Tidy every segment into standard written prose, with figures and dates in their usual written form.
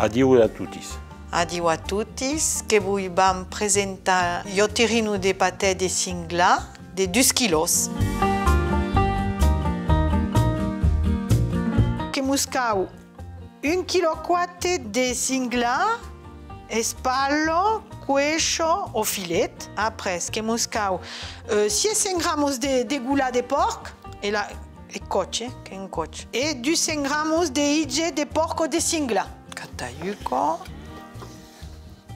Adieu a tutti. Adieu a tutti, che vi vam presenta io terrino de pâté de cingla de 2 kilos. Che muscau 1,4 kg de cingla, espallo, cuecho o filet. Après, che muscau 600 gramos de gula de porc e la e coce, che un coce. E 200 gramos de hige de porco de cingla. Catayuco.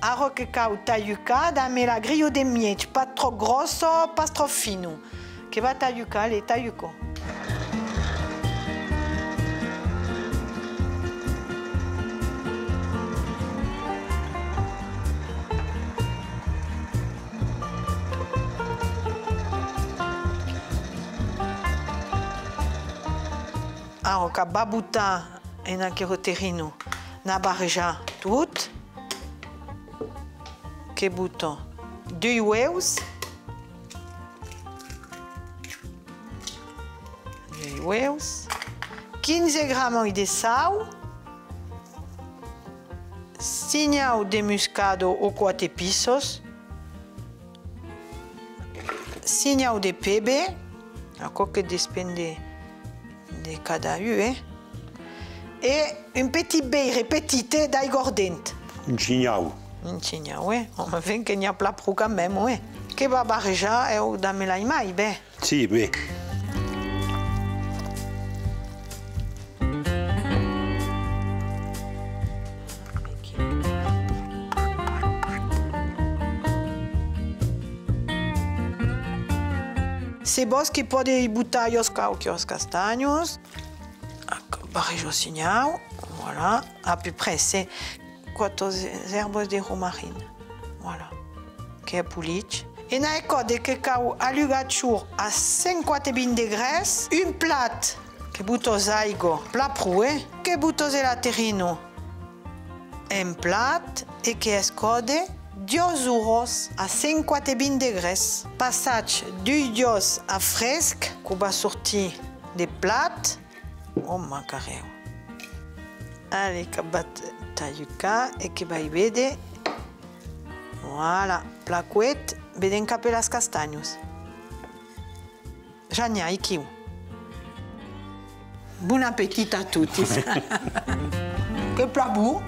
Aro che cau tayuca, dame la grillo de mieci, pas trop grosso, pas trop fino. Che va tayuca, le tayuco. Aro che babuta en aquel terreno, na barja tout. Que bouton 2 huevos, 15 gramos de sal, 5 de muscado ou 4 pisos, 5 de pepe, encore que dépend de cada un, et un petit beurre petit d'aigordente. Un cignau. Incinha, ué, ma vem que n'ha plat pro même, ué. Que va barrejar é o da melai mai, bé. Sì, beh. Se vos que pode botar os castanhos, barrejo sinhau, voilà, à peu près, c'est 14 herbes de romarine, voilà, que é puliche. E na ecode que cau alugachur a 50 bin de graisse, un plat que butos aigo, plat proué, que butos el terrino, un plat e que escode 2 euros a 50 bin de graisse. Passage 2 dios a fresc, que va sortir de plat, oh macareu. Allez, que bat tayuca e que vai vede, voilà, placuet, veden cap las castanhos. Ja n'hi ha iquiu. Bon appétit a tutti. Que plat beau.